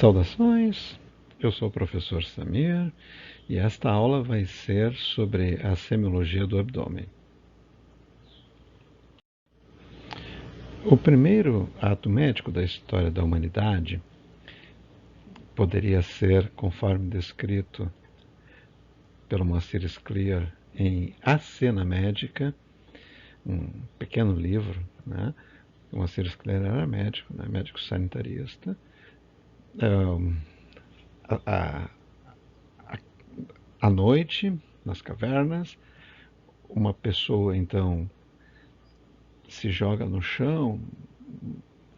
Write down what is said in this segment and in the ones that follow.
Saudações, eu sou o professor Samir e esta aula vai ser sobre a semiologia do abdômen. O primeiro ato médico da história da humanidade poderia ser, conforme descrito pelo Moacir Scliar em A Cena Médica, um pequeno livro, né? O Moacir Scliar era médico, né? Médico sanitarista. A, À noite, nas cavernas, uma pessoa então se joga no chão,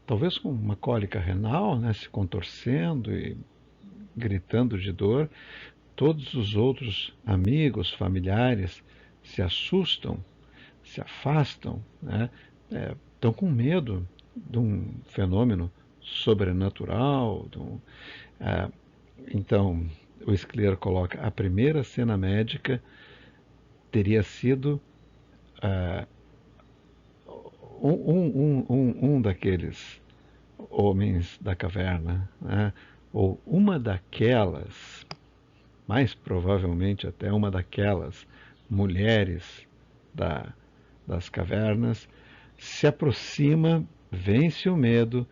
talvez com uma cólica renal, né, se contorcendo e gritando de dor. Todos os outros amigos, familiares se assustam, se afastam, né, estão com medo de um fenômeno sobrenatural. Então, o Scliar coloca: a primeira cena médica teria sido um daqueles homens da caverna, né? Ou uma daquelas, mais provavelmente até uma daquelas mulheres das cavernas, se aproxima, vence o medo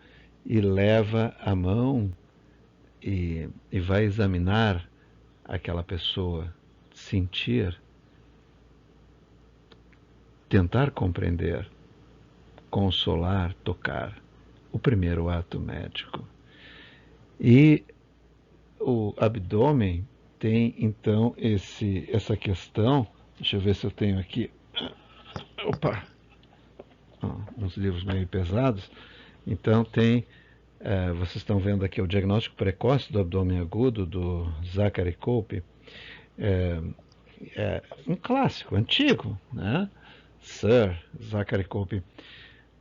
e leva a mão e vai examinar aquela pessoa, sentir, tentar compreender, consolar, tocar. O primeiro ato médico. E o abdômen tem então essa questão. Deixa eu ver se eu tenho aqui. Opa! Uns livros meio pesados. Então tem. Vocês estão vendo aqui o diagnóstico precoce do abdômen agudo do Zachary Cope. Um clássico, antigo, né? Sir Zachary Cope.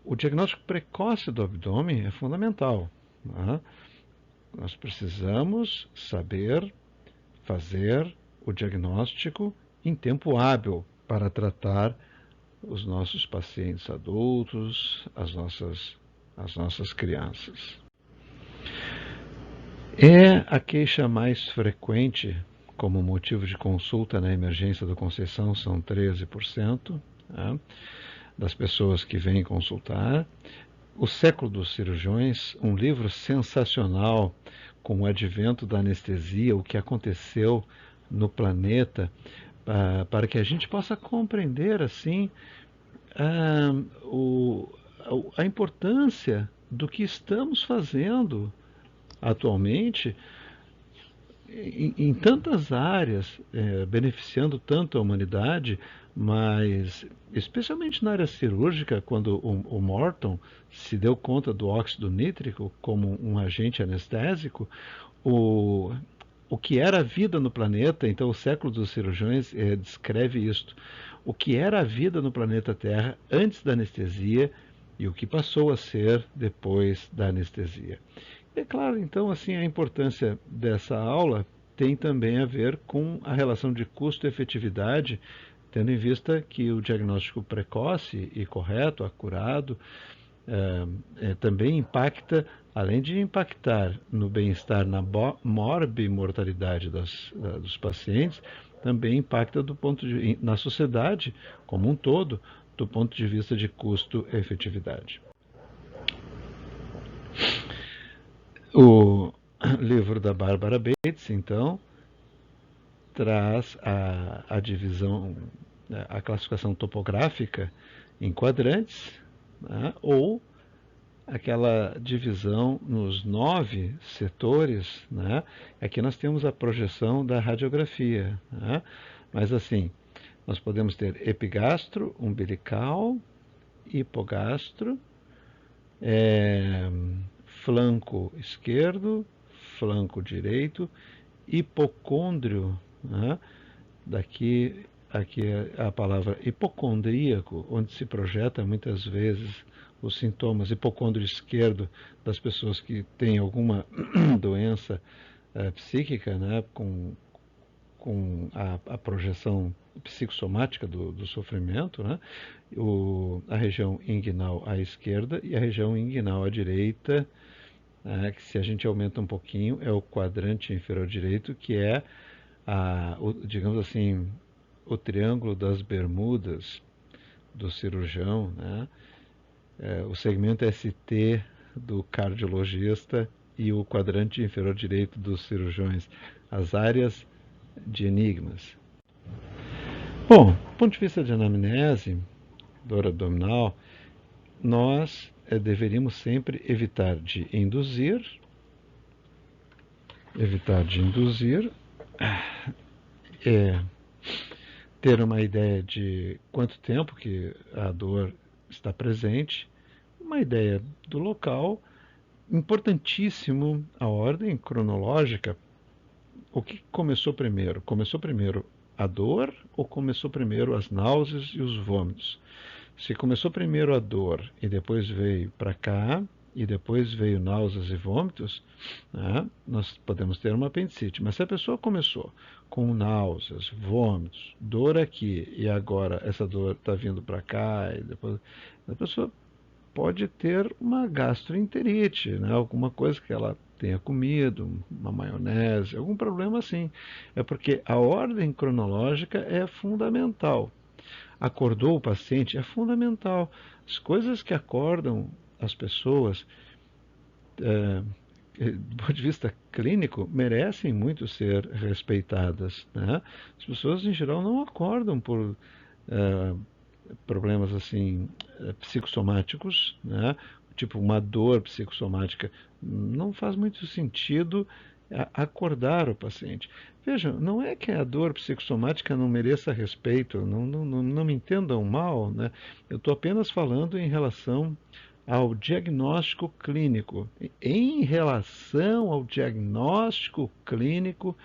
O diagnóstico precoce do abdômen é fundamental. Né? Nós precisamos saber fazer o diagnóstico em tempo hábil para tratar os nossos pacientes adultos, as nossas crianças. É a queixa mais frequente como motivo de consulta na emergência do Conceição, são 13%, né, das pessoas que vêm consultar. O Século dos Cirurgiões, um livro sensacional com o advento da anestesia, o que aconteceu no planeta, para que a gente possa compreender assim a importância do que estamos fazendo atualmente em tantas áreas, beneficiando tanto a humanidade, mas especialmente na área cirúrgica, quando o Morton se deu conta do óxido nítrico como um agente anestésico, o, o que era a vida no planeta. Então o século dos cirurgiões descreve isto. O que era a vida no planeta Terra antes da anestesia e o que passou a ser depois da anestesia. É claro, então, assim, a importância dessa aula tem também a ver com a relação de custo-efetividade, tendo em vista que o diagnóstico precoce e correto, acurado, também impacta, além de impactar no bem-estar, na morbimortalidade dos pacientes, também impacta na sociedade como um todo, do ponto de vista de custo-efetividade. O livro da Barbara Bates, então, traz a divisão, a classificação topográfica em quadrantes, né, ou aquela divisão nos 9 setores, né? Aqui nós temos a projeção da radiografia, né? Mas assim, nós podemos ter epigastro, umbilical, hipogastro, flanco esquerdo, flanco direito, hipocôndrio, né? Aqui é a palavra hipocondríaco, onde se projeta muitas vezes os sintomas. Hipocôndrio esquerdo das pessoas que têm alguma doença psíquica, né? Com a projeção psicossomática do sofrimento, né? A região inguinal à esquerda e a região inguinal à direita, que se a gente aumenta um pouquinho, é o quadrante inferior direito, que é, digamos assim, o triângulo das bermudas do cirurgião, né? O segmento ST do cardiologista e o quadrante inferior direito dos cirurgiões, as áreas de enigmas. Bom, do ponto de vista de anamnese, dor abdominal, nós deveríamos sempre evitar de induzir, ter uma ideia de quanto tempo que a dor está presente, uma ideia do local, importantíssimo a ordem cronológica. O que começou primeiro? Começou primeiro a dor ou começou primeiro as náuseas e os vômitos? Se começou primeiro a dor e depois veio para cá, e depois veio náuseas e vômitos, né, nós podemos ter uma apendicite. Mas se a pessoa começou com náuseas, vômitos, dor aqui, e agora essa dor está vindo para cá, e depois a pessoa pode ter uma gastroenterite, né, alguma coisa que ela tenha comido, uma maionese, algum problema assim. É porque a ordem cronológica é fundamental. Acordou o paciente é fundamental. As coisas que acordam as pessoas, do ponto de vista clínico, merecem muito ser respeitadas, né? As pessoas, em geral, não acordam por problemas assim psicossomáticos, né? Tipo uma dor psicossomática. Não faz muito sentido acordar o paciente. Veja, não é que a dor psicossomática não mereça respeito, não me entendam mal, né? Eu estou apenas falando em relação ao diagnóstico clínico. Em relação ao diagnóstico clínico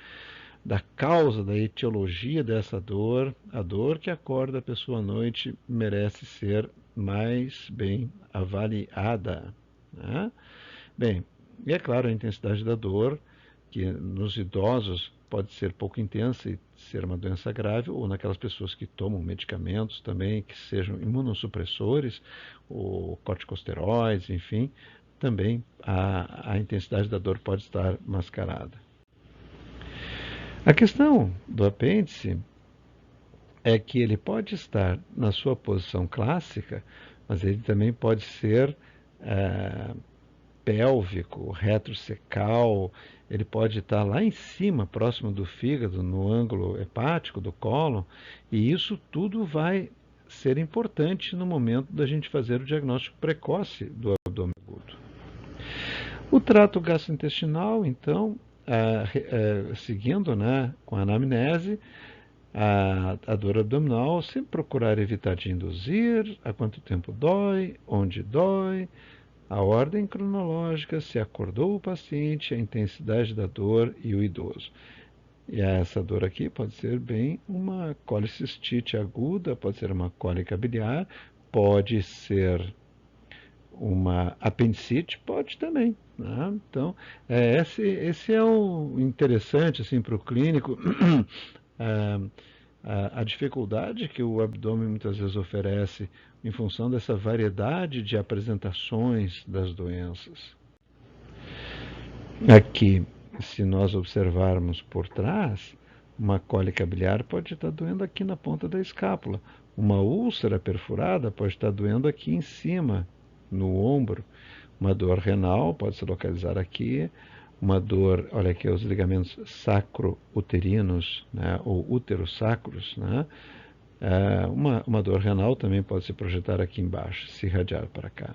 da causa, da etiologia dessa dor, a dor que acorda a pessoa à noite merece ser mais bem avaliada, né? Bem, e é claro, a intensidade da dor, que nos idosos pode ser pouco intensa e ser uma doença grave, ou naquelas pessoas que tomam medicamentos também, que sejam imunossupressores, ou corticosteroides, enfim, também a intensidade da dor pode estar mascarada. A questão do apêndice é que ele pode estar na sua posição clássica, mas ele também pode ser pélvico, retrocecal, ele pode estar lá em cima, próximo do fígado, no ângulo hepático do cólon, e isso tudo vai ser importante no momento da gente fazer o diagnóstico precoce do abdômen agudo. O trato gastrointestinal, então, seguindo, né, com a anamnese, a dor abdominal, sempre procurar evitar de induzir, a quanto tempo dói, onde dói, a ordem cronológica, se acordou o paciente, a intensidade da dor e o idoso. E essa dor aqui pode ser bem uma colicistite aguda, pode ser uma cólica biliar, pode ser uma apendicite, pode também, né? Então, esse é o interessante assim, para o clínico, a dificuldade que o abdômen muitas vezes oferece em função dessa variedade de apresentações das doenças. Aqui, se nós observarmos por trás, uma cólica biliar pode estar doendo aqui na ponta da escápula. Uma úlcera perfurada pode estar doendo aqui em cima, no ombro. Uma dor renal pode se localizar aqui. Uma dor, olha aqui, os ligamentos sacro-uterinos, né, ou útero-sacros, né? Uma dor renal também pode se projetar aqui embaixo, se irradiar para cá.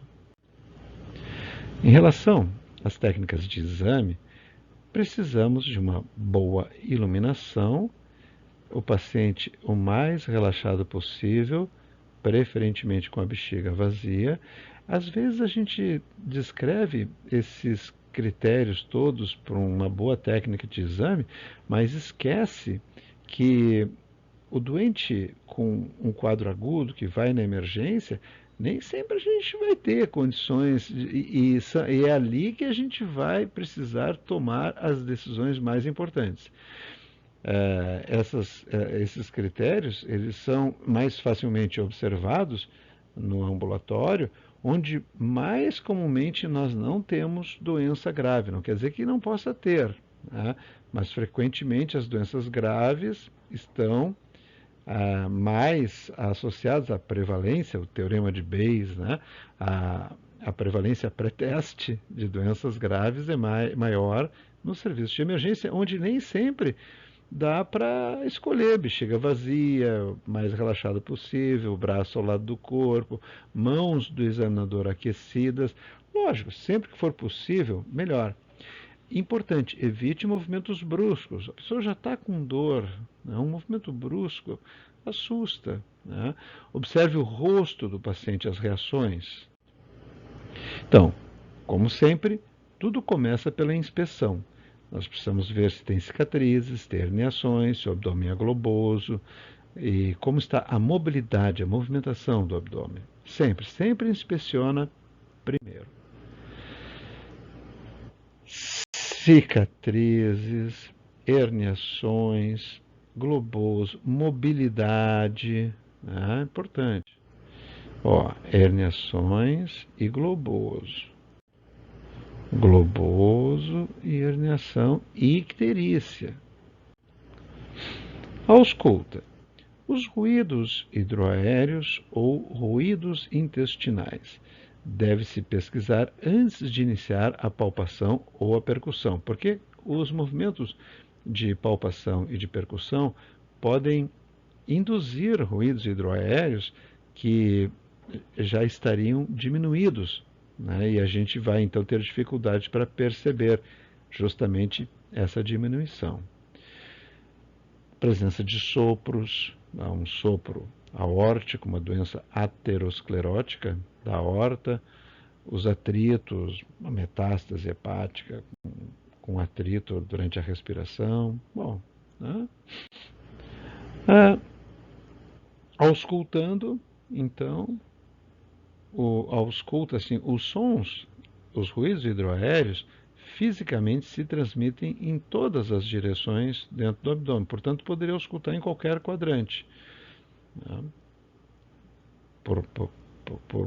Em relação às técnicas de exame, precisamos de uma boa iluminação, o paciente o mais relaxado possível, preferentemente com a bexiga vazia. Às vezes a gente descreve esses critérios todos para uma boa técnica de exame, mas esquece que o doente com um quadro agudo que vai na emergência, nem sempre a gente vai ter condições, e é ali que a gente vai precisar tomar as decisões mais importantes. Esses critérios eles são mais facilmente observados no ambulatório onde mais comumente nós não temos doença grave. Não quer dizer que não possa ter, né? Mas frequentemente as doenças graves estão mais associadas à prevalência, o teorema de Bayes, né? A prevalência pré-teste de doenças graves é maior no serviço de emergência, onde nem sempre dá para escolher bexiga vazia, mais relaxada possível, braço ao lado do corpo, mãos do examinador aquecidas. Lógico, sempre que for possível, melhor. Importante, evite movimentos bruscos. A pessoa já está com dor, né? Um movimento brusco assusta, né? Observe o rosto do paciente, as reações. Então, como sempre, tudo começa pela inspeção. Nós precisamos ver se tem cicatrizes, tem herniações, se o abdômen é globoso e como está a mobilidade, a movimentação do abdômen. Sempre, sempre inspeciona primeiro. Cicatrizes, herniações, globoso, mobilidade, né? Importante. Ó, herniações e globoso. Globoso e herniação e icterícia. Ausculta. Os ruídos hidroaéreos ou ruídos intestinais. Deve-se pesquisar antes de iniciar a palpação ou a percussão, porque os movimentos de palpação e de percussão podem induzir ruídos hidroaéreos que já estariam diminuídos, né? E a gente vai então ter dificuldade para perceber justamente essa diminuição. Presença de sopros, um sopro aórtico, uma doença aterosclerótica da aorta, os atritos, uma metástase hepática com atrito durante a respiração. Bom, né? Auscultando, então, ausculta assim, os sons, os ruídos hidroaéreos, fisicamente se transmitem em todas as direções dentro do abdômen. Portanto, poderia auscultar em qualquer quadrante, né? Por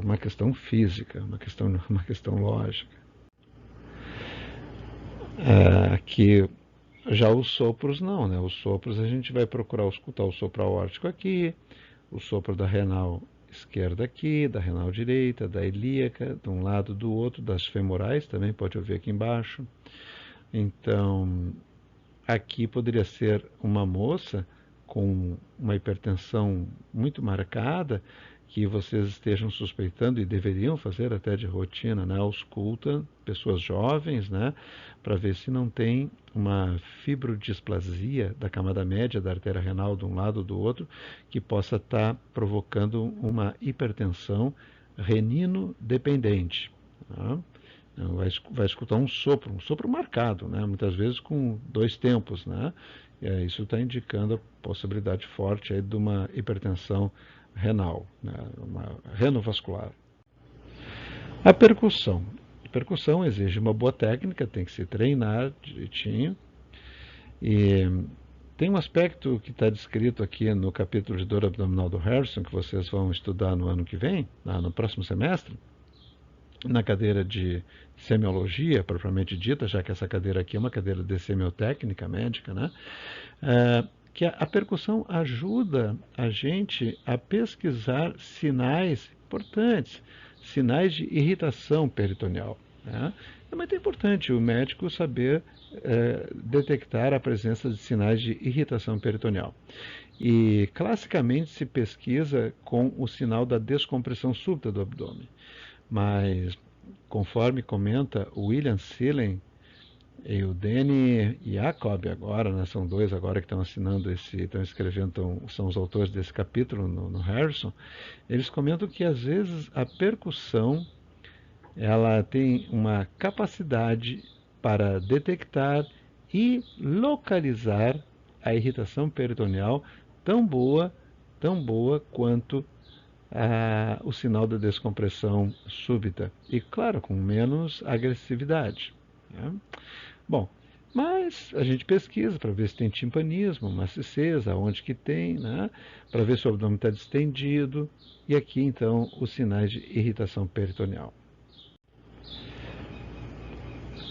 uma questão física, uma questão lógica. Que já os sopros não, né? Os sopros a gente vai procurar auscultar o sopro aórtico aqui, o sopro da renal esquerda aqui, da renal direita, da ilíaca, de um lado do outro, das femorais também, pode ouvir aqui embaixo. Então, aqui poderia ser uma moça com uma hipertensão muito marcada, que vocês estejam suspeitando e deveriam fazer até de rotina, né? Ausculta pessoas jovens, né? Para ver se não tem uma fibrodisplasia da camada média da artéria renal de um lado ou do outro, que possa estar provocando uma hipertensão renino-dependente. Tá? Vai escutar um sopro marcado, né? Muitas vezes com 2 tempos, né? Isso está indicando a possibilidade forte aí de uma hipertensão renal, né? Uma renovascular. A percussão. A percussão exige uma boa técnica, tem que se treinar direitinho. E tem um aspecto que está descrito aqui no capítulo de dor abdominal do Harrison, que vocês vão estudar no ano que vem, no próximo semestre, na cadeira de semiologia, propriamente dita, já que essa cadeira aqui é uma cadeira de semiotécnica médica, né? Que a percussão ajuda a gente a pesquisar sinais importantes, sinais de irritação peritoneal, né? É muito importante o médico saber detectar a presença de sinais de irritação peritoneal. E classicamente se pesquisa com o sinal da descompressão súbita do abdômen. Mas, conforme comenta o William Seelen e o Danny Jacob agora, né, são dois agora que estão assinando estão escrevendo, são os autores desse capítulo no Harrison, eles comentam que às vezes a percussão ela tem uma capacidade para detectar e localizar a irritação peritoneal tão boa quanto o sinal da descompressão súbita. E, claro, com menos agressividade, né? Bom, Mas a gente pesquisa para ver se tem timpanismo, maciez, aonde que tem, né? Para ver se o abdômen está distendido. E aqui, então, os sinais de irritação peritoneal.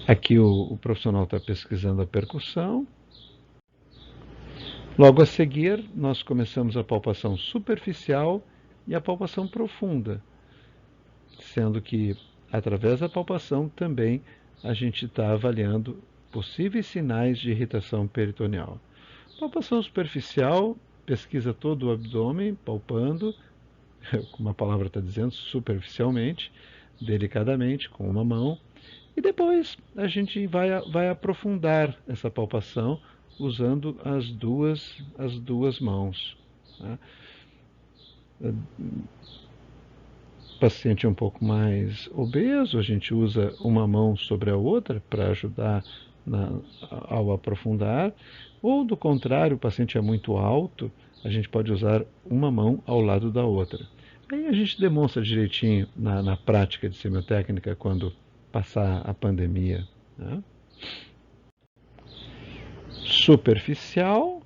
Aqui o profissional está pesquisando a percussão. Logo a seguir, nós começamos a palpação superficial e a palpação profunda, sendo que, através da palpação, também a gente está avaliando possíveis sinais de irritação peritoneal. Palpação superficial, pesquisa todo o abdômen, palpando, como a palavra está dizendo, superficialmente, delicadamente, com uma mão. E depois a gente vai aprofundar essa palpação usando as duas mãos. Tá? Paciente um pouco mais obeso, a gente usa uma mão sobre a outra para ajudar ao aprofundar, ou do contrário, o paciente é muito alto, a gente pode usar uma mão ao lado da outra. Aí a gente demonstra direitinho na prática de semiotécnica quando passar a pandemia. Né? Superficial,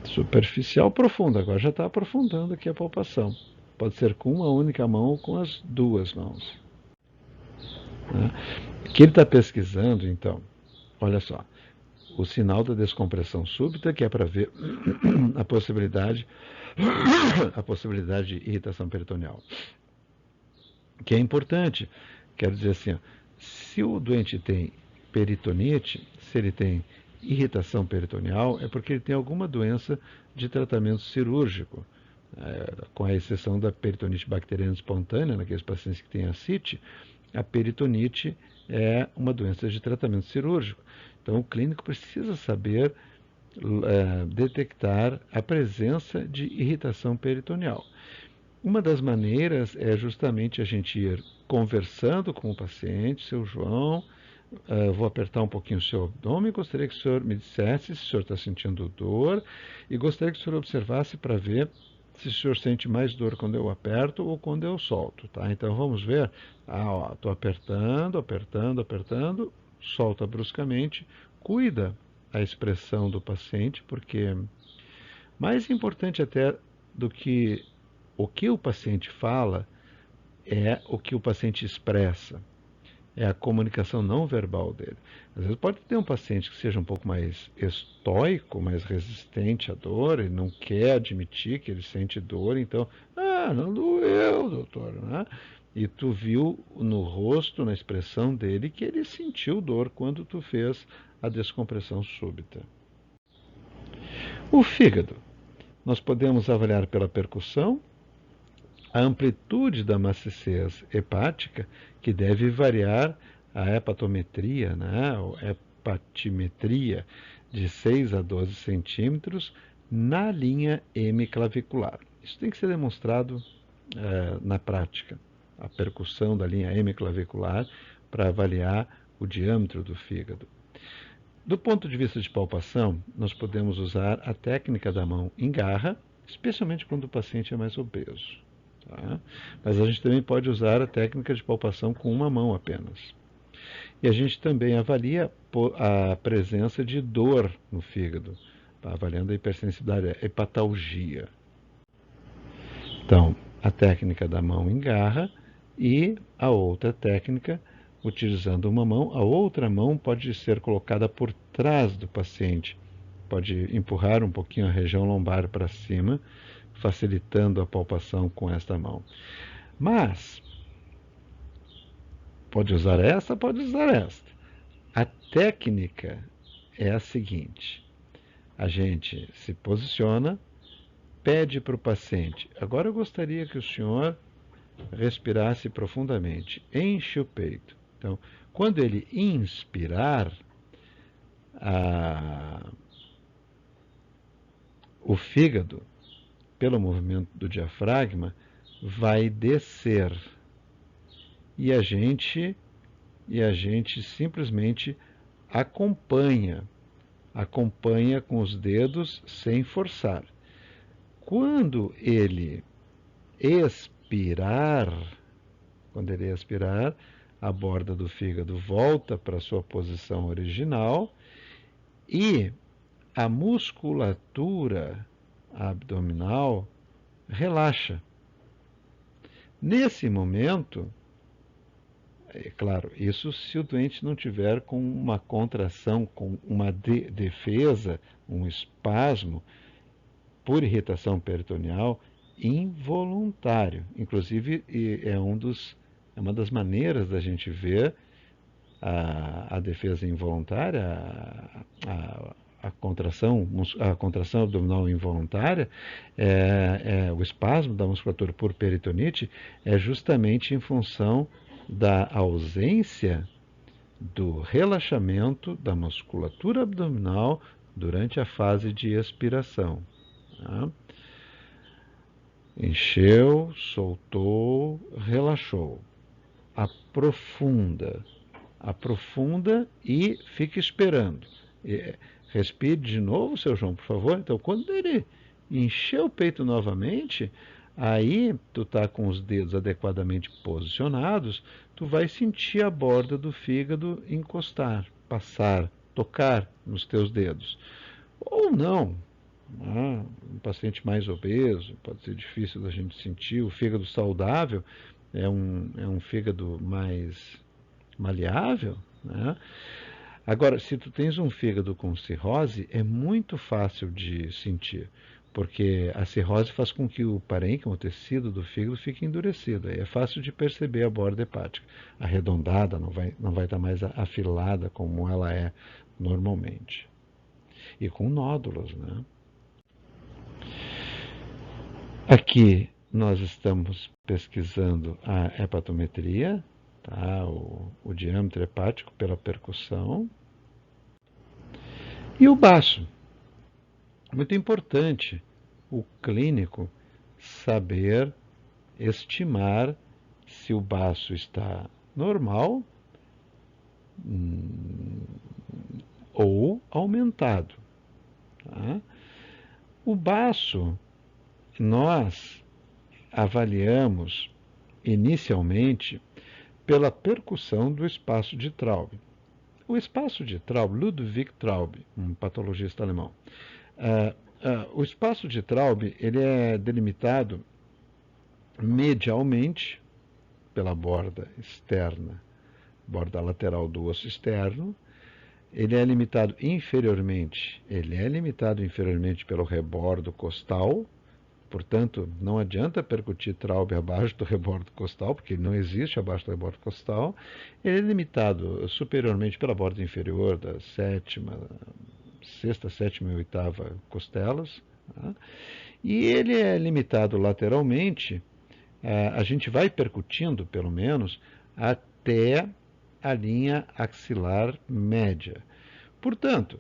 superficial profunda, agora já está aprofundando aqui a palpação. Pode ser com uma única mão ou com as duas mãos. Né? O que ele está pesquisando, então, olha só, o sinal da descompressão súbita, que é para ver a possibilidade de irritação peritoneal. Que é importante, quero dizer assim, ó, se o doente tem peritonite, se ele tem irritação peritoneal, é porque ele tem alguma doença de tratamento cirúrgico, com a exceção da peritonite bacteriana espontânea, naqueles pacientes que têm ascite, a peritonite é uma doença de tratamento cirúrgico. Então, o clínico precisa saber detectar a presença de irritação peritoneal. Uma das maneiras é justamente a gente ir conversando com o paciente, seu João, vou apertar um pouquinho o seu abdômen, gostaria que o senhor me dissesse se o senhor está sentindo dor e gostaria que o senhor observasse para ver se o senhor sente mais dor quando eu aperto ou quando eu solto, tá? Então vamos ver. Estou apertando, apertando, apertando, solta bruscamente, cuida a expressão do paciente, porque mais importante até do que o paciente fala é o que o paciente expressa. É a comunicação não verbal dele. Às vezes pode ter um paciente que seja um pouco mais estoico, mais resistente à dor, ele não quer admitir que ele sente dor, então, não doeu, doutor, né? E tu viu no rosto, na expressão dele, que ele sentiu dor quando tu fez a descompressão súbita. O fígado. Nós podemos avaliar pela percussão, a amplitude da maciez hepática, que deve variar a hepatometria, né, ou hepatimetria, de 6 a 12 centímetros na linha hemiclavicular. Isso tem que ser demonstrado na prática, a percussão da linha hemiclavicular para avaliar o diâmetro do fígado. Do ponto de vista de palpação, nós podemos usar a técnica da mão em garra, especialmente quando o paciente é mais obeso. Tá? Mas a gente também pode usar a técnica de palpação com uma mão apenas. E a gente também avalia a presença de dor no fígado, tá? Avaliando a hipersensibilidade, a hepatalgia. Então, a técnica da mão em garra e a outra técnica, utilizando uma mão, a outra mão pode ser colocada por trás do paciente. Pode empurrar um pouquinho a região lombar para cima, facilitando a palpação com esta mão. Mas, pode usar esta, pode usar esta. A técnica é a seguinte: a gente se posiciona, pede para o paciente, agora eu gostaria que o senhor respirasse profundamente, enche o peito. Então, quando ele inspirar, o fígado, pelo movimento do diafragma, vai descer. E a gente simplesmente acompanha com os dedos sem forçar. Quando ele expirar, a borda do fígado volta para sua posição original e a musculatura abdominal relaxa. Nesse momento, é claro, isso se o doente não tiver com uma contração, com uma defesa, um espasmo por irritação peritoneal involuntário. Inclusive, é uma das maneiras da gente ver a defesa involuntária, a contração abdominal involuntária, o espasmo da musculatura por peritonite é justamente em função da ausência do relaxamento da musculatura abdominal durante a fase de expiração. Tá? Encheu, soltou, relaxou. Aprofunda e fica esperando. Respire de novo, seu João, por favor. Então, quando ele encher o peito novamente, aí tu tá com os dedos adequadamente posicionados, tu vai sentir a borda do fígado encostar, passar, tocar nos teus dedos. Ou não. Um paciente mais obeso, pode ser difícil da gente sentir. O fígado saudável é um fígado mais maleável, né? Agora, se tu tens um fígado com cirrose, é muito fácil de sentir, porque a cirrose faz com que o parênquima, o tecido do fígado, fique endurecido. Aí é fácil de perceber a borda hepática. Arredondada, não vai estar mais afilada como ela é normalmente. E com nódulos, né? Aqui nós estamos pesquisando a hepatometria, tá? O diâmetro hepático pela percussão. E o baço. Muito importante o clínico saber estimar se o baço está normal ou aumentado. Tá? O baço nós avaliamos inicialmente pela percussão do espaço de Traub. O espaço de Traub, Ludwig Traub, um patologista alemão, o espaço de Traub ele é delimitado medialmente pela borda externa, borda lateral do osso externo. Ele é limitado inferiormente pelo rebordo costal. Portanto, não adianta percutir Traub abaixo do rebordo costal, porque ele não existe abaixo do rebordo costal. Ele é limitado superiormente pela borda inferior da sexta, sétima e oitava costelas. Tá? E ele é limitado lateralmente, a gente vai percutindo, pelo menos, até a linha axilar média. Portanto,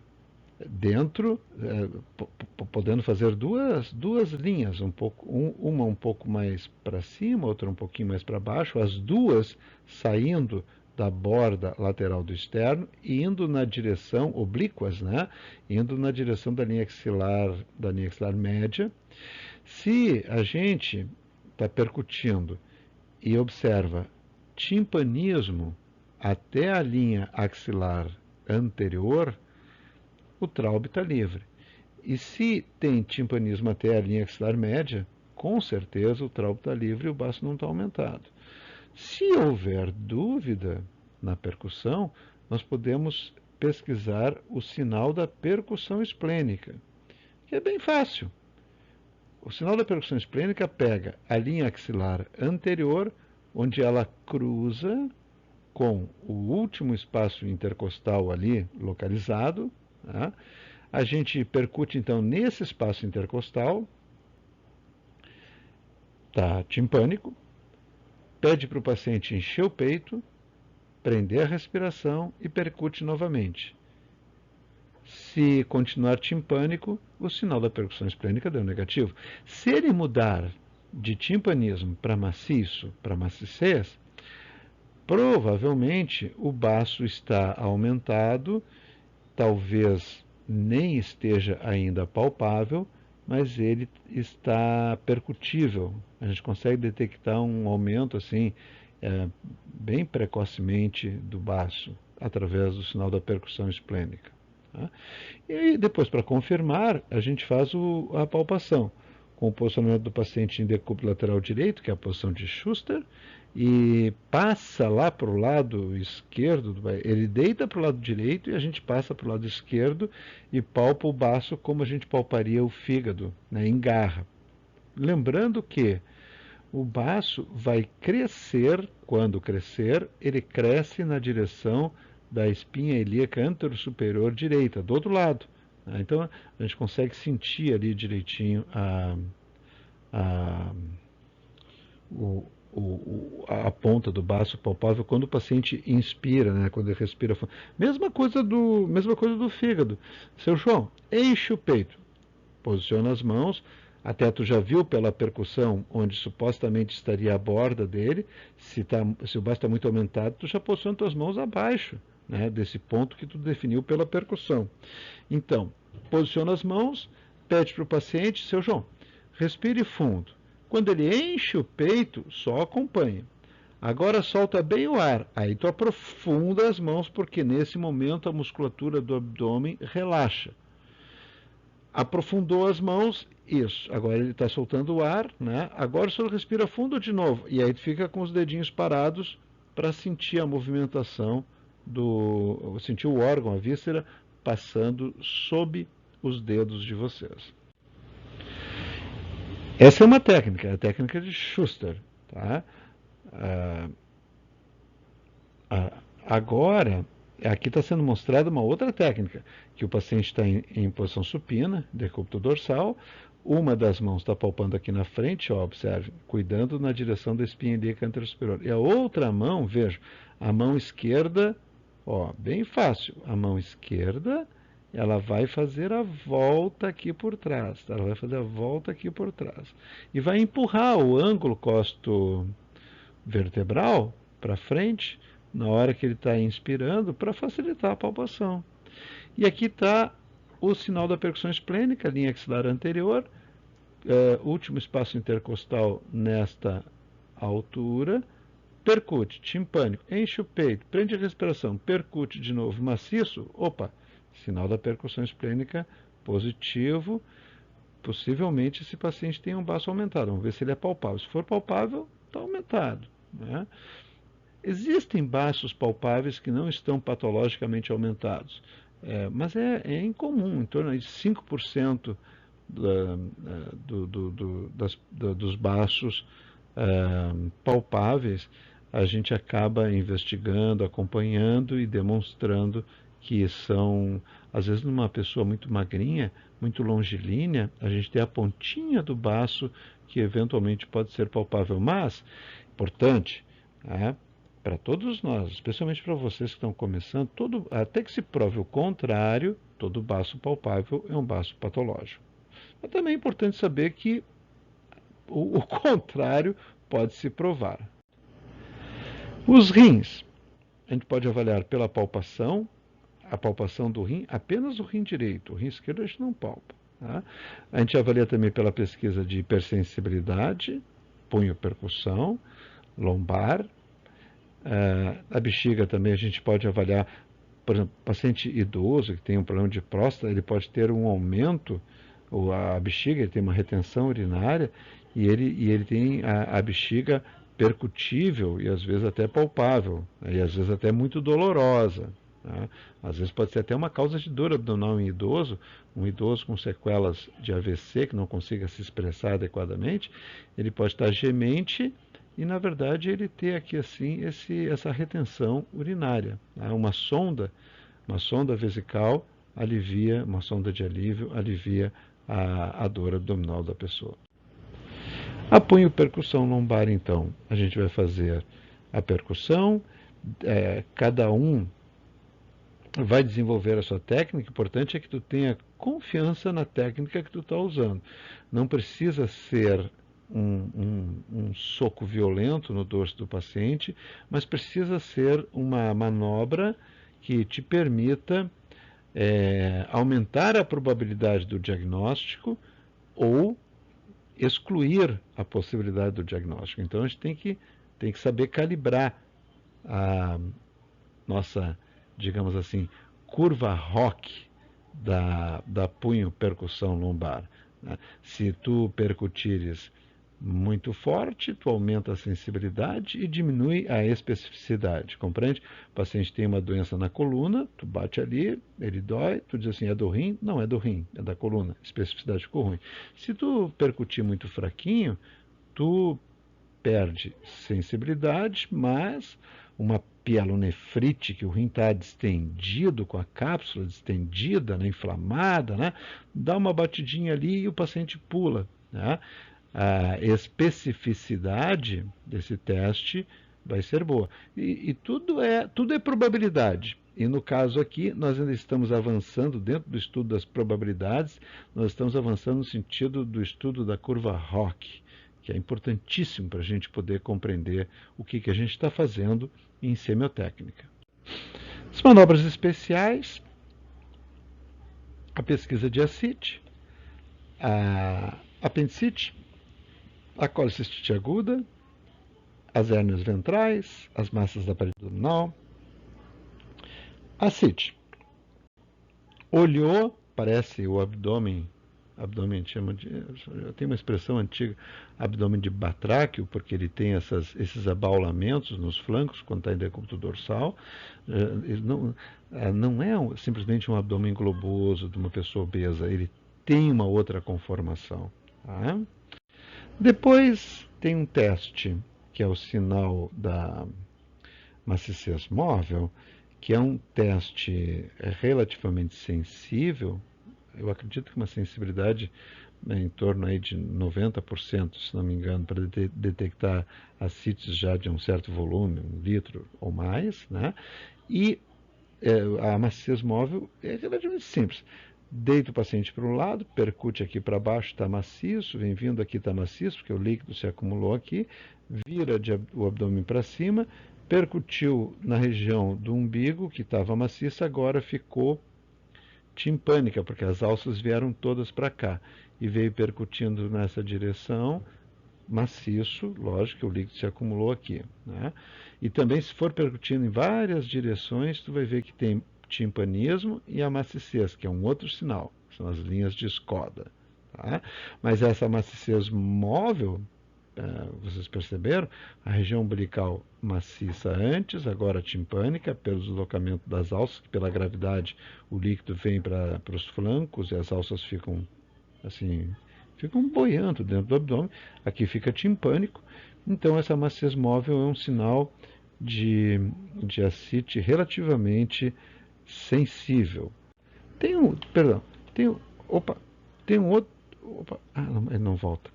dentro, podendo fazer duas linhas, uma um pouco mais para cima, outra um pouquinho mais para baixo, as duas saindo da borda lateral do externo e indo na direção, oblíquas, né? Indo na direção da linha axilar média. Se a gente está percutindo e observa timpanismo até a linha axilar anterior, o Traub está livre. E se tem timpanismo até a linha axilar média, com certeza o Traub está livre e o baço não está aumentado. Se houver dúvida na percussão, nós podemos pesquisar o sinal da percussão esplênica, que é bem fácil. O sinal da percussão esplênica pega a linha axilar anterior, onde ela cruza com o último espaço intercostal ali localizado. Tá? A gente percute então nesse espaço intercostal, tá timpânico, pede para o paciente encher o peito, prender a respiração e percute novamente. Se continuar timpânico, o sinal da percussão esplênica deu negativo. Se ele mudar de timpanismo para maciço, para maciçez, provavelmente o baço está aumentado, talvez nem esteja ainda palpável, mas ele está percutível. A gente consegue detectar um aumento assim bem precocemente do baço, através do sinal da percussão esplênica. Tá? E aí, depois, para confirmar, a gente faz a palpação, com o posicionamento do paciente em decúbito lateral direito, que é a posição de Schuster, e passa lá para o lado esquerdo, ele deita para o lado direito e a gente passa para o lado esquerdo e palpa o baço como a gente palparia o fígado, né, em garra. Lembrando que o baço vai crescer, quando crescer, ele cresce na direção da espinha ilíaca anterosuperior direita, do outro lado. Então a gente consegue sentir ali direitinho a, a ponta do baço palpável quando o paciente inspira, né, quando ele respira. Mesma coisa do fígado. Seu João, enche o peito, posiciona as mãos, até tu já viu pela percussão onde supostamente estaria a borda dele, se o baço está muito aumentado, tu já posiciona tuas mãos abaixo, né, desse ponto que tu definiu pela percussão. Então, posiciona as mãos, pede para o paciente, seu João, respire fundo. Quando ele enche o peito, só acompanha. Agora solta bem o ar, aí tu aprofunda as mãos, porque nesse momento a musculatura do abdômen relaxa. Aprofundou as mãos, isso. Agora ele está soltando o ar, né? Agora só respira fundo de novo. E aí tu fica com os dedinhos parados para sentir a movimentação sentir o órgão, a víscera, passando sob os dedos de vocês. Essa é uma técnica, a técnica de Schuster. Tá? Agora, aqui está sendo mostrada uma outra técnica, que o paciente está em posição supina, decúbito dorsal, uma das mãos está palpando aqui na frente, ó, observe, cuidando na direção da espinha ilíaca anterosuperior. E a outra mão, veja, a mão esquerda, ó, bem fácil, a mão esquerda, ela vai fazer a volta aqui por trás, tá? Ela vai fazer a volta aqui por trás. E vai empurrar o ângulo costo-vertebral para frente, na hora que ele está inspirando, para facilitar a palpação. E aqui está o sinal da percussão esplênica, linha axilar anterior, último espaço intercostal nesta altura, percute, timpânico, enche o peito, prende a respiração, percute de novo, maciço, opa, sinal da percussão esplênica positivo, possivelmente esse paciente tem um baço aumentado, vamos ver se ele é palpável. Se for palpável, está aumentado. Né? Existem baços palpáveis que não estão patologicamente aumentados, mas é incomum, em torno de 5% dos baços palpáveis, a gente acaba investigando, acompanhando e demonstrando que são, às vezes numa pessoa muito magrinha, muito longilínea, a gente tem a pontinha do baço que eventualmente pode ser palpável, mas, importante, para todos nós, especialmente para vocês que estão começando, até que se prove o contrário, todo baço palpável é um baço patológico. Mas também é importante saber que o contrário pode se provar. Os rins, a gente pode avaliar pela palpação, a palpação do rim, apenas o rim direito, o rim esquerdo a gente não palpa. Tá? A gente avalia também pela pesquisa de hipersensibilidade, punho percussão, lombar. A bexiga também a gente pode avaliar, por exemplo, paciente idoso que tem um problema de próstata, ele pode ter um aumento, a bexiga, ele tem uma retenção urinária e ele tem a bexiga percutível e às vezes até palpável, e às vezes até muito dolorosa. Tá? Às vezes pode ser até uma causa de dor abdominal em idoso, um idoso com sequelas de AVC que não consiga se expressar adequadamente, ele pode estar gemente e na verdade ele ter aqui assim essa retenção urinária. Tá? Uma sonda vesical alivia, uma sonda de alívio alivia a dor abdominal da pessoa. A punho percussão lombar, então, a gente vai fazer a percussão, cada um vai desenvolver a sua técnica. O importante é que tu tenha confiança na técnica que tu está usando. Não precisa ser um soco violento no dorso do paciente, mas precisa ser uma manobra que te permita aumentar a probabilidade do diagnóstico ou excluir a possibilidade do diagnóstico. Então a gente tem que tem que saber calibrar a nossa, digamos assim, curva ROC da punho percussão lombar, né? Se tu percutires muito forte, tu aumenta a sensibilidade e diminui a especificidade, compreende? O paciente tem uma doença na coluna, tu bate ali, ele dói, tu diz assim, é do rim? Não, é do rim, é da coluna, especificidade ficou ruim. Se tu percutir muito fraquinho, tu perde sensibilidade, mas uma pielonefrite, que o rim está distendido, com a cápsula distendida, né, inflamada, né, dá uma batidinha ali e o paciente pula, né? A especificidade desse teste vai ser boa. E tudo é probabilidade. E no caso aqui, nós ainda estamos avançando dentro do estudo das probabilidades, nós estamos avançando no sentido do estudo da curva ROC, que é importantíssimo para a gente poder compreender o que a gente está fazendo em semiotécnica. As manobras especiais, a pesquisa de ascite, a apendicite, a colicistite aguda, as hérnias ventrais, as massas da parede abdominal. Ascite. Olhou, parece o abdômen chama de, tem uma expressão antiga, abdômen de batráquio, porque ele tem esses abaulamentos nos flancos quando está em decúbito dorsal. Ele não é simplesmente um abdômen globoso de uma pessoa obesa, ele tem uma outra conformação. Tá? Depois tem um teste, que é o sinal da maciez móvel, que é um teste relativamente sensível. Eu acredito que uma sensibilidade em torno aí de 90%, se não me engano, para detectar ascites já de um certo volume, 1 litro ou mais, né? E a maciez móvel é relativamente simples. Deita o paciente para um lado, percute aqui para baixo, está maciço, vem vindo aqui, está maciço, porque o líquido se acumulou aqui, vira o abdômen para cima, percutiu na região do umbigo, que estava maciça, agora ficou timpânica, porque as alças vieram todas para cá, e veio percutindo nessa direção, maciço, lógico que o líquido se acumulou aqui, né? E também, se for percutindo em várias direções, tu vai ver que tem timpanismo e a maciez, que é um outro sinal, são as linhas de Skoda. Tá? Mas essa maciez móvel, vocês perceberam, a região umbilical maciça antes, agora timpânica, pelo deslocamento das alças, que pela gravidade o líquido vem para os flancos e as alças ficam assim, ficam boiando dentro do abdômen, aqui fica timpânico, então essa maciez móvel é um sinal de ascite relativamente sensível. Tem um outro, não, ele não volta.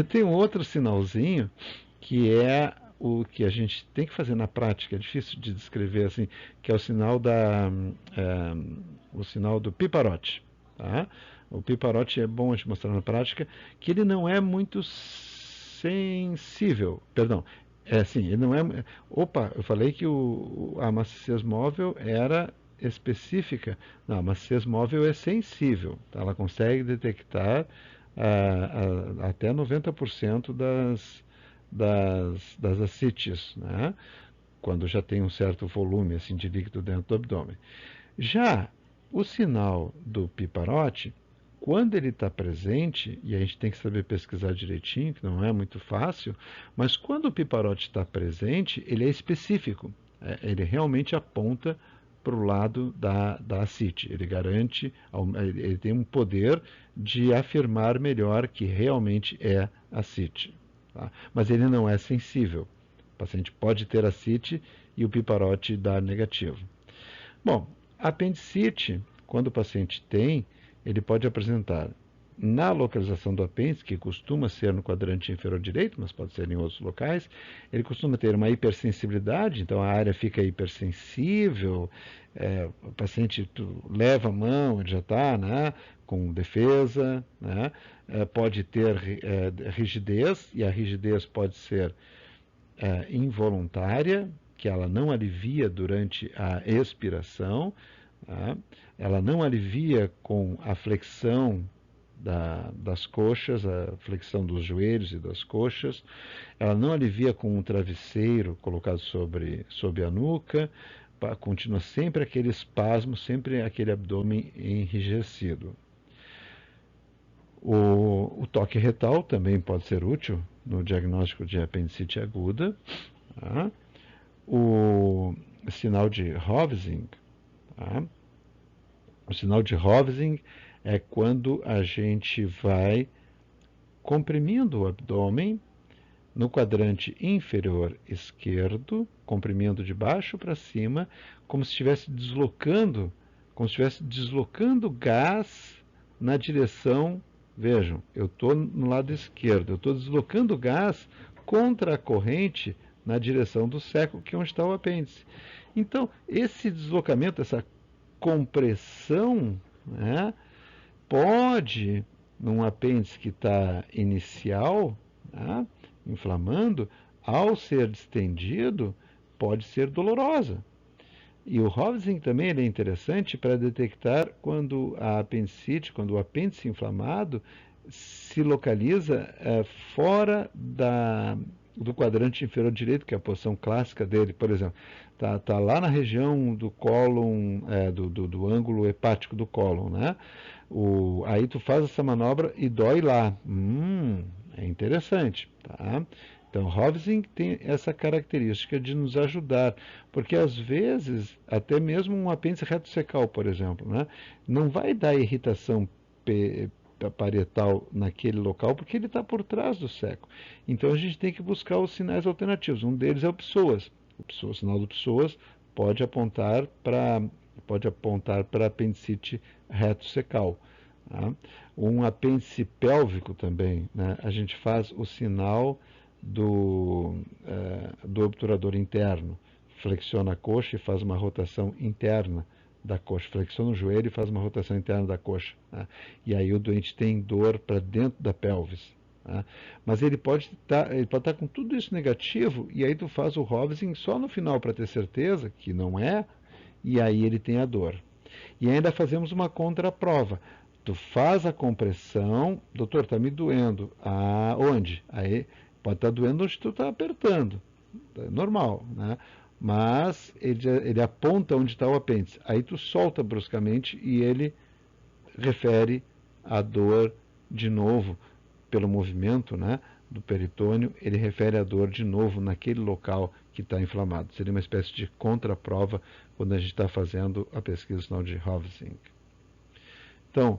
Tem um outro sinalzinho que é o que a gente tem que fazer na prática, é difícil de descrever assim, que é o sinal o sinal do piparote, tá? O piparote é bom a gente mostrar na prática, que ele não é muito sensível, perdão, ele não é. Eu falei que a maciez móvel era específica. Não, a maciez móvel é sensível. Tá? Ela consegue detectar até 90% das ascites, né? Quando já tem um certo volume assim, de líquido dentro do abdômen. Já o sinal do piparote, quando ele está presente, e a gente tem que saber pesquisar direitinho, que não é muito fácil, mas quando o piparote está presente, ele é específico. Ele realmente aponta para o lado da ascite. Ele garante, ele tem um poder de afirmar melhor que realmente é ascite. Tá? Mas ele não é sensível. O paciente pode ter ascite e o piparote dar negativo. Bom, a apendicite, quando o paciente tem, ele pode apresentar na localização do apêndice, que costuma ser no quadrante inferior direito, mas pode ser em outros locais, ele costuma ter uma hipersensibilidade, então a área fica hipersensível, o paciente leva a mão, ele já está, né, com defesa, né, pode ter rigidez, e a rigidez pode ser involuntária, que ela não alivia durante a expiração, tá? Ela não alivia com a flexão das coxas, a flexão dos joelhos e das coxas. Ela não alivia com um travesseiro colocado sobre a nuca, continua sempre aquele espasmo, sempre aquele abdômen enrijecido. O toque retal também pode ser útil no diagnóstico de apendicite aguda. Tá? O sinal de Hovsing. Tá? O sinal de Hovsing é quando a gente vai comprimindo o abdômen no quadrante inferior esquerdo, comprimindo de baixo para cima, como se estivesse deslocando gás na direção. Vejam, eu estou no lado esquerdo, eu estou deslocando gás contra a corrente na direção do seco, que é onde está o apêndice. Então, esse deslocamento, essa compressão, né, pode, num apêndice que está inicial, né, inflamando, ao ser distendido, pode ser dolorosa. E o Hovsing também ele é interessante para detectar quando a apendicite, quando o apêndice inflamado se localiza fora do quadrante inferior direito, que é a posição clássica dele. Por exemplo, tá lá na região do cólon, do ângulo hepático do cólon, né? Aí tu faz essa manobra e dói lá. É interessante, tá? Então, Hovsing tem essa característica de nos ajudar, porque às vezes, até mesmo um apêndice reto-secal, por exemplo, né, não vai dar irritação parietal naquele local, porque ele está por trás do seco. Então, a gente tem que buscar os sinais alternativos. Um deles é o psoas. O sinal do psoas pode apontar para apendicite reto-secal. Tá? Um apêndice pélvico também, né, a gente faz o sinal do obturador interno, flexiona a coxa e faz uma rotação interna da coxa, flexiona o joelho e faz uma rotação interna da coxa. Né? E aí o doente tem dor para dentro da pelvis. Né? Mas ele pode estar com tudo isso negativo, e aí tu faz o Hovsing só no final para ter certeza que não é, e aí ele tem a dor. E ainda fazemos uma contraprova. Tu faz a compressão, doutor, está me doendo. Onde? Aí pode estar doendo onde tu está apertando, é normal, né? Mas ele aponta onde está o apêndice. Aí tu solta bruscamente e ele refere a dor de novo pelo movimento, né, do peritônio, ele refere a dor de novo naquele local que está inflamado. Seria uma espécie de contraprova quando a gente está fazendo a pesquisa sinal de Hovsing. Então,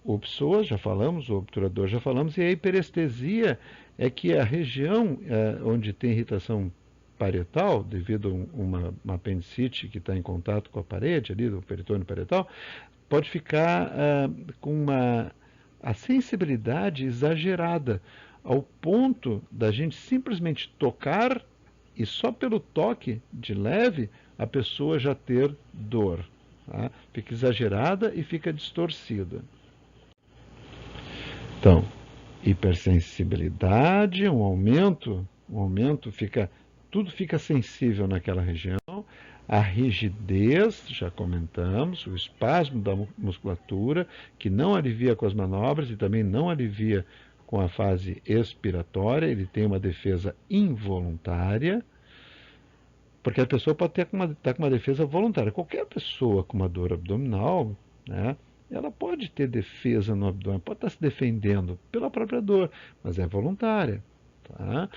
o psoas já falamos, o obturador já falamos, e a hiperestesia é que a região onde tem irritação parietal, devido a uma apendicite que está em contato com a parede ali, do peritônio parietal, pode ficar com a sensibilidade exagerada, ao ponto da gente simplesmente tocar e só pelo toque de leve a pessoa já ter dor. Tá? Fica exagerada e fica distorcida. Então, hipersensibilidade, um aumento tudo fica sensível naquela região. A rigidez, já comentamos, o espasmo da musculatura, que não alivia com as manobras e também não alivia com a fase expiratória, ele tem uma defesa involuntária, porque a pessoa pode estar com uma defesa voluntária. Qualquer pessoa com uma dor abdominal, né, ela pode ter defesa no abdômen, pode estar se defendendo pela própria dor, mas é voluntária. Tá?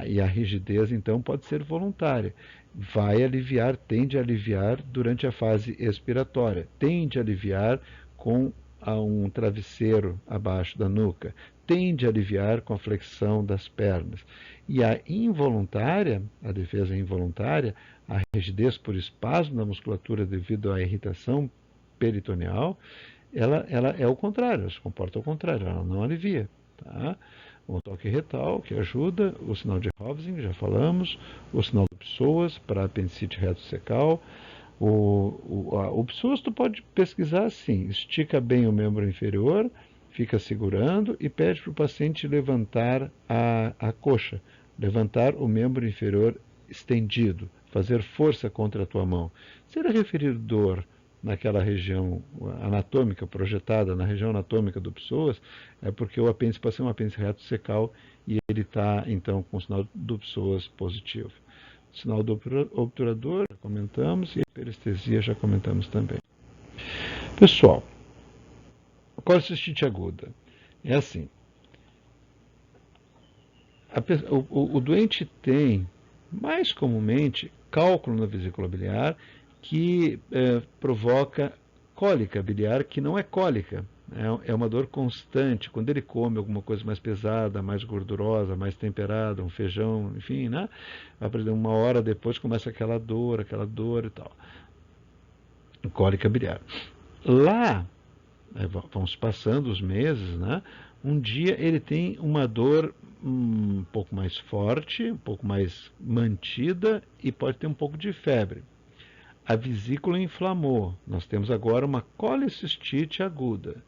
E a rigidez, então, pode ser voluntária. Vai aliviar, tende a aliviar durante a fase expiratória, tende a aliviar com um travesseiro abaixo da nuca, tende a aliviar com a flexão das pernas. E a involuntária, a defesa involuntária, a rigidez por espasmo da musculatura devido à irritação peritoneal, ela é o contrário, ela se comporta ao contrário, ela não alivia. Tá? O toque retal, que ajuda, o sinal de Hovsing, já falamos, o sinal do psoas para apendicite reto-secal. O psoas tu pode pesquisar assim, estica bem o membro inferior, fica segurando e pede para o paciente levantar a coxa, levantar o membro inferior estendido, fazer força contra a tua mão. Se ele referir dor naquela região anatômica, projetada na região anatômica do psoas, é porque o apêndice pode ser um apêndice reto secal e ele está, então, com o sinal do psoas positivo. O sinal do obturador, já comentamos, e a perestesia já comentamos também. Pessoal, colicistite aguda. É assim, o doente tem, mais comumente, cálculo na vesícula biliar que provoca cólica biliar, que não é cólica, é uma dor constante. Quando ele come alguma coisa mais pesada, mais gordurosa, mais temperada, um feijão, enfim, né? Uma hora depois começa aquela dor e tal. Cólica biliar. Lá, vão se passando os meses, né? Um dia ele tem uma dor um pouco mais forte, um pouco mais mantida e pode ter um pouco de febre. A vesícula inflamou. Nós temos agora uma colicistite aguda.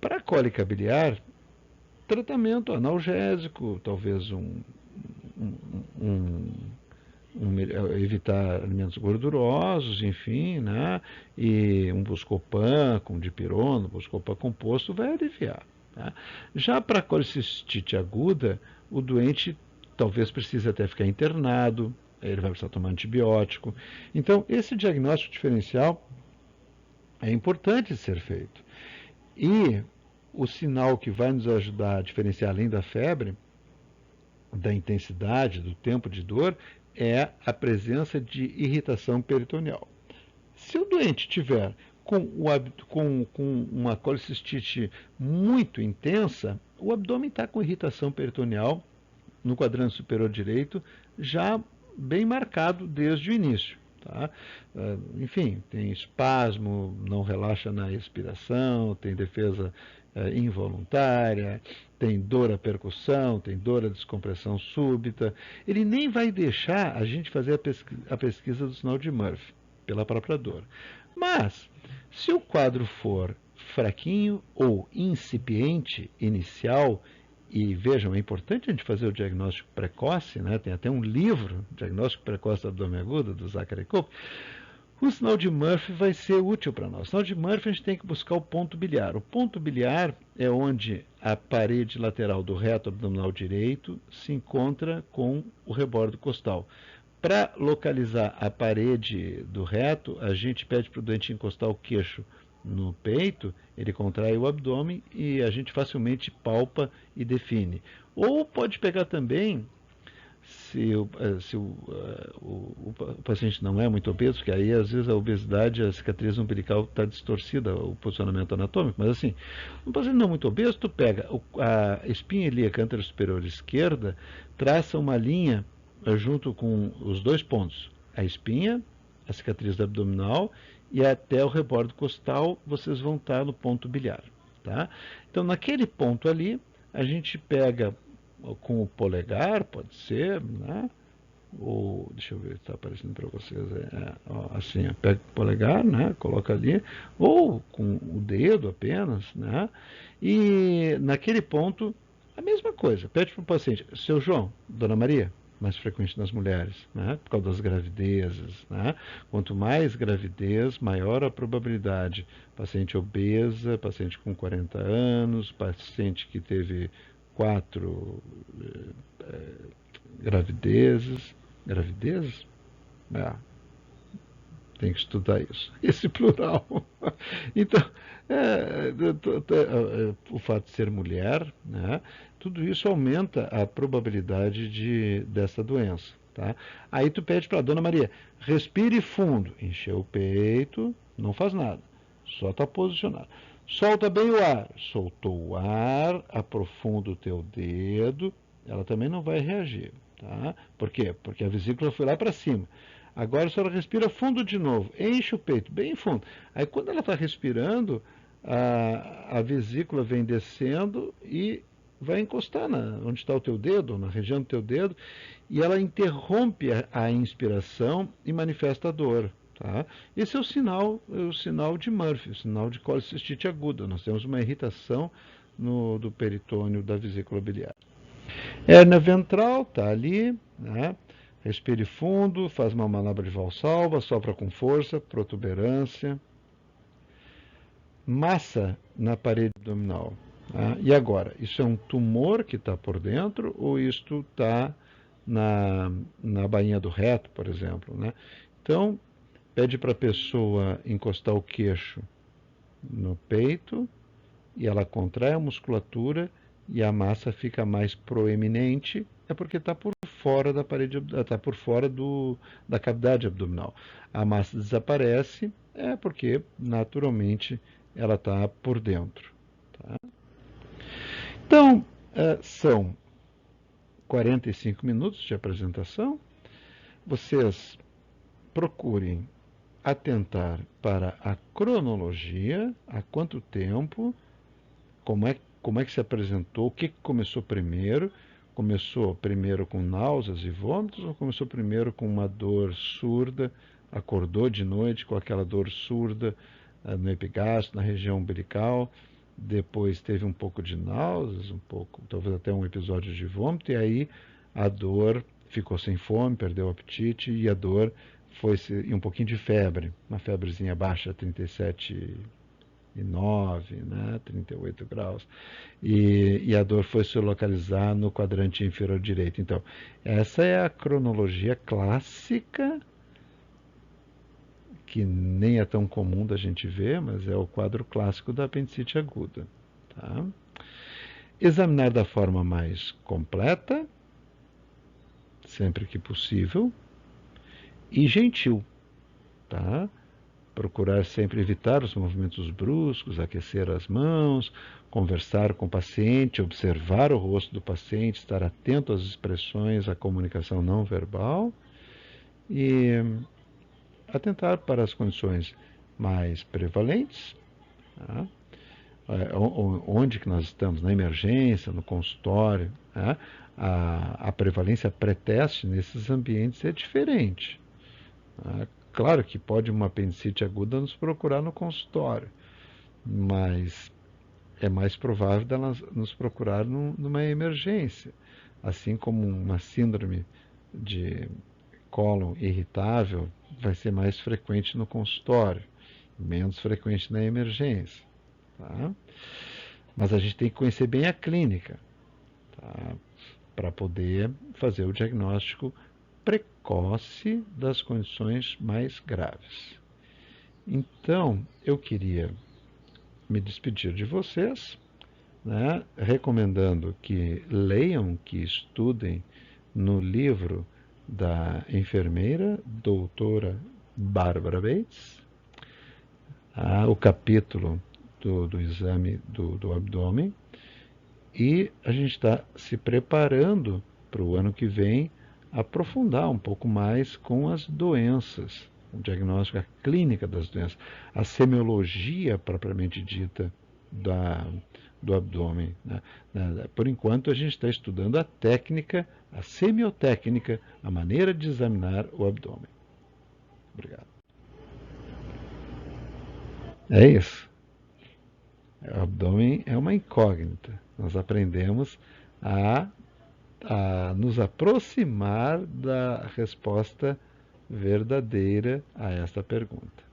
Para a cólica biliar, tratamento analgésico, talvez evitar alimentos gordurosos, enfim, né? E um Buscopan com dipirona, Buscopan composto vai aliviar. Tá? Já para a colicistite aguda, o doente talvez precise até ficar internado, ele vai precisar tomar antibiótico. Então, esse diagnóstico diferencial é importante ser feito. E o sinal que vai nos ajudar a diferenciar, além da febre, da intensidade, do tempo de dor, é a presença de irritação peritoneal. Se o doente tiver com uma colicistite muito intensa, o abdômen está com irritação peritoneal no quadrante superior direito, já bem marcado desde o início. Tá? Enfim, tem espasmo, não relaxa na expiração, tem defesa involuntária, tem dor à percussão, tem dor à descompressão súbita. Ele nem vai deixar a gente fazer a pesquisa do sinal de Murphy, pela própria dor. Mas, se o quadro for fraquinho ou incipiente, inicial, e vejam, é importante a gente fazer o diagnóstico precoce, né? Tem até um livro, Diagnóstico Precoce do Abdômen Agudo, do Zachary Cope. O sinal de Murphy vai ser útil para nós. O sinal de Murphy a gente tem que buscar o ponto biliar. O ponto biliar é onde a parede lateral do reto abdominal direito se encontra com o rebordo costal. Para localizar a parede do reto, a gente pede para o doente encostar o queixo no peito, ele contrai o abdômen e a gente facilmente palpa e define. Ou pode pegar também, se o paciente não é muito obeso, que aí às vezes a obesidade, a cicatriz umbilical está distorcida, o posicionamento anatômico, mas assim, um paciente não muito obeso, tu pega a espinha ilíaca anterosuperior esquerda, traça uma linha junto com os dois pontos, a espinha, a cicatriz abdominal e até o rebordo costal, vocês vão estar no ponto biliar. Tá? Então, naquele ponto ali, a gente pega com o polegar, pode ser, né? Ou, deixa eu ver se está aparecendo para vocês, assim, pega o polegar, né? Coloca ali, ou com o dedo apenas, né? E naquele ponto, a mesma coisa, pede para o paciente, seu João, Dona Maria, mais frequente nas mulheres, né? Por causa das gravidezes, né? Quanto mais gravidez, maior a probabilidade. Paciente obesa, paciente com 40 anos, paciente que teve 4 gravidezes. Gravidezes? Tem que estudar isso. Esse plural. Então, o fato de ser mulher, né, tudo isso aumenta a probabilidade dessa doença. Tá? Aí tu pede para a Dona Maria, respire fundo, encheu o peito, não faz nada, só está posicionado. Solta bem o ar, soltou o ar, aprofunda o teu dedo, ela também não vai reagir. Tá? Por quê? Porque a vesícula foi lá para cima. Agora a senhora respira fundo de novo, enche o peito bem fundo. Aí quando ela está respirando, a vesícula vem descendo e vai encostar onde está o teu dedo, na região do teu dedo, e ela interrompe a inspiração e manifesta a dor. Tá? Esse é o sinal de Murphy, o sinal de colicistite aguda. Nós temos uma irritação do peritônio da vesícula biliar. Hérnia ventral está ali, né? Respire fundo, faz uma manobra de valsalva, sopra com força, protuberância. Massa na parede abdominal. Tá? E agora, isso é um tumor que está por dentro ou isto está na bainha do reto, por exemplo? Né? Então, pede para a pessoa encostar o queixo no peito e ela contrai a musculatura e a massa fica mais proeminente, é porque está por fora da parede, está por fora da cavidade abdominal. A massa desaparece, é porque naturalmente ela está por dentro. Tá? Então, são 45 minutos de apresentação. Vocês procurem atentar para a cronologia, há quanto tempo, como é que se apresentou, o que começou primeiro. Começou primeiro com náuseas e vômitos ou começou primeiro com uma dor surda, acordou de noite com aquela dor surda no epigastro, na região umbilical, depois teve um pouco de náuseas, um pouco, talvez até um episódio de vômito, e aí a dor ficou sem fome, perdeu o apetite e a dor foi e um pouquinho de febre, uma febrezinha baixa, 37,9, né, 38 graus. E a dor foi se localizar no quadrante inferior direito. Então, essa é a cronologia clássica, que nem é tão comum da gente ver, mas é o quadro clássico da apendicite aguda. Tá? Examinar da forma mais completa, sempre que possível, e gentil. Tá? Procurar sempre evitar os movimentos bruscos, aquecer as mãos, conversar com o paciente, observar o rosto do paciente, estar atento às expressões, à comunicação não verbal e atentar para as condições mais prevalentes, tá? Onde que nós estamos, na emergência, no consultório, tá? A prevalência pré-teste nesses ambientes é diferente. Tá? Claro que pode uma apendicite aguda nos procurar no consultório, mas é mais provável dela nos procurar numa emergência, assim como uma síndrome de cólon irritável vai ser mais frequente no consultório, menos frequente na emergência. Tá? Mas a gente tem que conhecer bem a clínica, tá? Para poder fazer o diagnóstico precoce das condições mais graves. Então, eu queria me despedir de vocês, né, recomendando que leiam, que estudem no livro da enfermeira doutora Bárbara Bates, o capítulo do exame do abdômen, e a gente está se preparando para o ano que vem aprofundar um pouco mais com as doenças, o diagnóstico, a clínica das doenças, a semiologia propriamente dita do abdômen. Né? Por enquanto, a gente está estudando a técnica, a semiotécnica, a maneira de examinar o abdômen. Obrigado. É isso. O abdômen é uma incógnita. Nós aprendemos a nos aproximar da resposta verdadeira a esta pergunta.